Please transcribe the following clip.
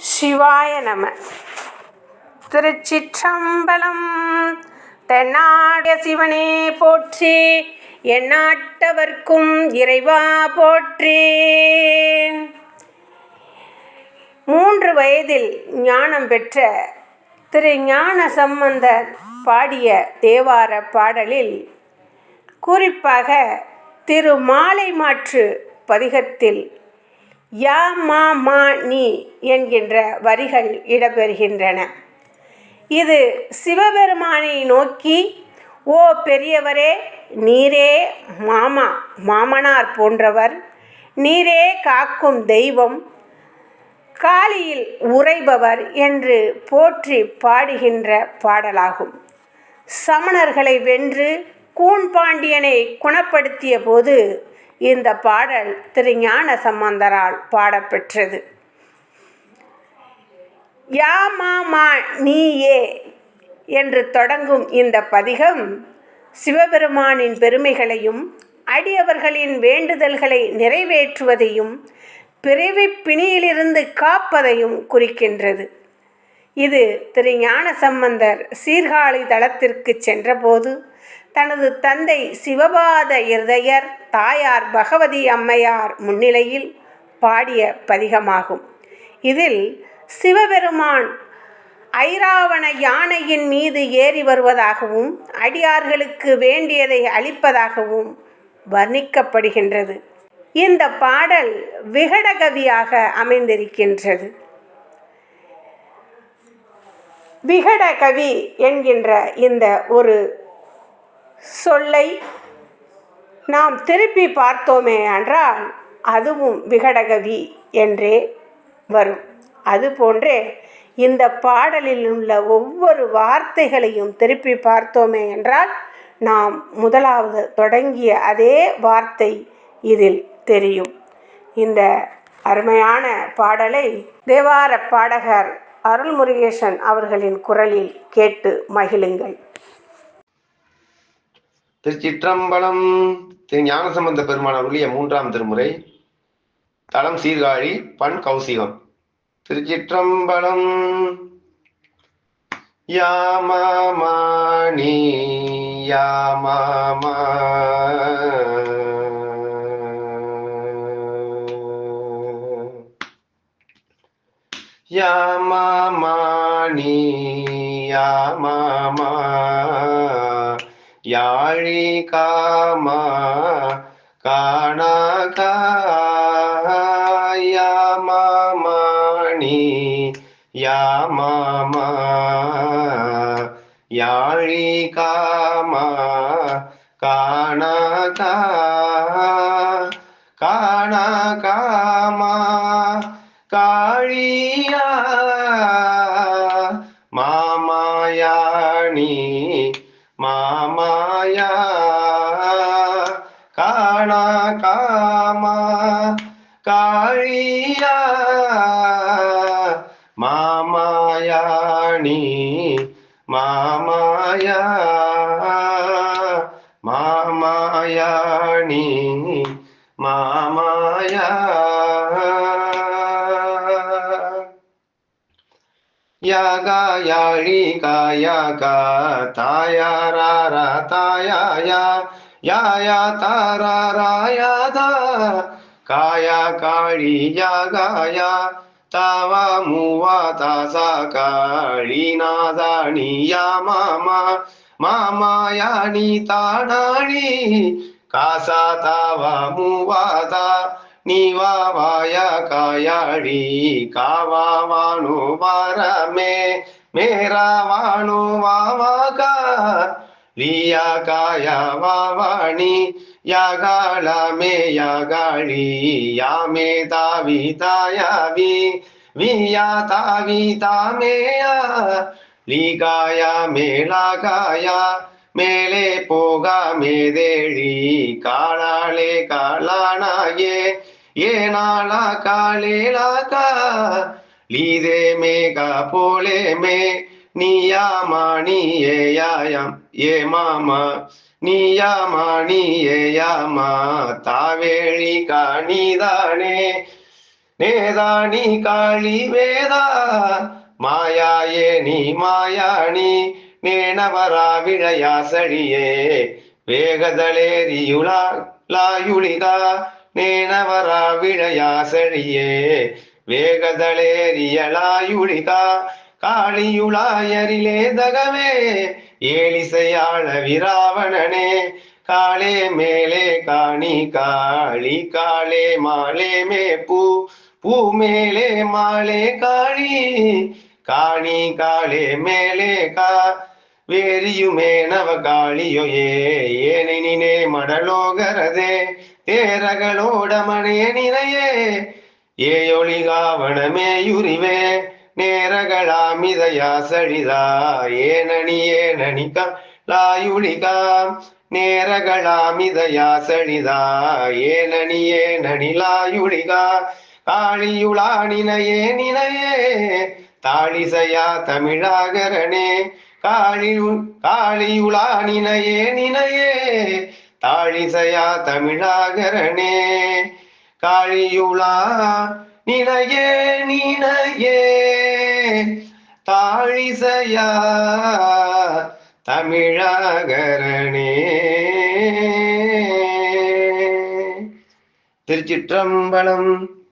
சிவாய நம. திருச்சிற்றம்பலம். தென்னாடிய சிவனே போற்றி, எந்நாட்டவர்க்கும் இறைவா போற்றி. 3 வயதில் ஞானம் பெற்ற திரு ஞான சம்பந்தர் பாடிய தேவார பாடலில் குறிப்பாக திரு மாலைமாற்று பதிகத்தில் யா மா மா நீ என்கின்ற வரிகள் இடம்பெறுகின்றன. இது சிவபெருமானை நோக்கி, ஓ பெரியவரே, நீரே மாமனார் போன்றவர், நீரே காக்கும் தெய்வம், காளியில் உறைபவர் என்று போற்றி பாடுகின்ற பாடலாகும். சமணர்களை வென்று கூன்பாண்டியனை குணப்படுத்திய போது இந்த பாடல் திரு ஞான சம்பந்தரால் பாடப்பெற்றது. யா மா நீயே என்று தொடங்கும் இந்த பதிகம் சிவபெருமானின் பெருமைகளையும் அடியவர்களின் வேண்டுதல்களை நிறைவேற்றுவதையும் பிறவி பிணியிலிருந்து காப்பதையும் குறிக்கின்றது. இது திரு ஞான சம்பந்தர் சீர்காழி தலத்திற்கு சென்றபோது தனது தந்தை சிவபாத இருதயர், தாயார் பகவதி அம்மையார் முன்னிலையில் பாடிய பதிகமாகும். இதில் சிவபெருமான் ஐராவண யானையின் மீது ஏறி வருவதாகவும் அடியார்களுக்கு வேண்டியதை அளிப்பதாகவும் வர்ணிக்கப்படுகின்றது. இந்த பாடல் விகடகவியாக அமைந்திருக்கின்றது. விகடகவி என்கின்ற இந்த ஒரு சொல்லை நாம் திருப்பி பார்த்தோமே என்றால் அதுவும் விகடகவி என்றே வரும். அதுபோன்றே இந்த பாடலில் உள்ள ஒவ்வொரு வார்த்தைகளையும் திருப்பி பார்த்தோமே என்றால் நாம் முதலாவது தொடங்கிய அதே வார்த்தை இதில் தெரியும். இந்த அருமையான பாடலை தேவார பாடகர் அருள்முருகேசன் அவர்களின் குரலில் கேட்டு மகிழுங்கள். திருச்சிற்றம்பலம். திரு ஞானசம்பந்த பெருமான் அருளிய 3ஆம் திருமுறை. தலம் சீர்காழி, பண் கௌசிகம். திருச்சிற்றம்பலம். யாமாமாணி யாமாமா யாமாமாணி யாமாமா யாழி காமா காணாகா யாமாமாணி யாமாமா யாழி காமா காணாகா காணாகாமா காழியா மாமாயாணி மாமாயா காணா காமா காழியா மாமாயாணி மாமாயா மாமாயாணி மாமாயா யாகா யாழி காயாகா தாயாரா தாயாயா யாயா தாராராயாதா காயா காழி யாகாயா தாவா மூவா தாசா காழி நாதாணி யா மாமா மாமாயாணி தானாணி காசா தாவா மூவாதா நீவா வாயா காயாழி காவா வானு வாரமே மேரா வானு வாவாகா லியா காயா வாவாணி யாகாளமே யாகாழி யாமே தாவி தாயாவி வியா தாவி தாமேயா லீகாயா மேலாகாயா மேலே போகா மேதேழி காளாளே காளானாயே ஏனாளா காளேலாகா லீதே மேகா போலே மே நீயாமாணி ஏயாயம் ஏ மாமா நீயாமாணி ஏயாமா தாவேழி காணிதானே நேதானி காளி வேதா மாயாயேனி மாயாணி ನೇಣವರ ವಿಳಯಾಸಳಿಯೇ ವೇಗದಳೇರಿಯುಳಾ ಲಾಯುಳಿದ ನೇಣವರ ವಿಳಯಾಸಳಿಯೇ ವೇಗದಳೇರಿಯಲಾಯುಳಿದ காளியுளாயரிலேதகமே ஏலிசையாள விராவணனே காளே மேலே காணி காளி காளே மாலே மே பூ பூ மேலே மாலே காளி காணி காளே மேலே கா ವೇರಿಯುಮೇ ನವಗಾಳಿಯೊಯೇ ಏನಿನೇ ಮಡಲೋಗರದೆ ತೇರಗಳೋಡ ಮನೆ ನಿನಯೇ ಏಯೊಳಿಗಾವಣಮೇಯುರಿವೆ ನೇರಗಳ ಮಿದಯ ಸಳಿದ ಏನಣಿಕ ಲಾಯುಳಿಗ ನೇರಗಳ ಮಿದಯ ಸಳಿದ ಏನಣಿಲಾಯುಳಿಗ ಕಾಳಿಯುಳಾ ನಿನಯೇ ನಿನಯೇ தாழிசைய தமிழாகரணே காளியுளா நினையே நினையே தாழிசைய தமிழாகரணே காளியுளா நினையே நினையே தாழிசைய தமிழாகரணே. திருச்சிற்றம்பலம்.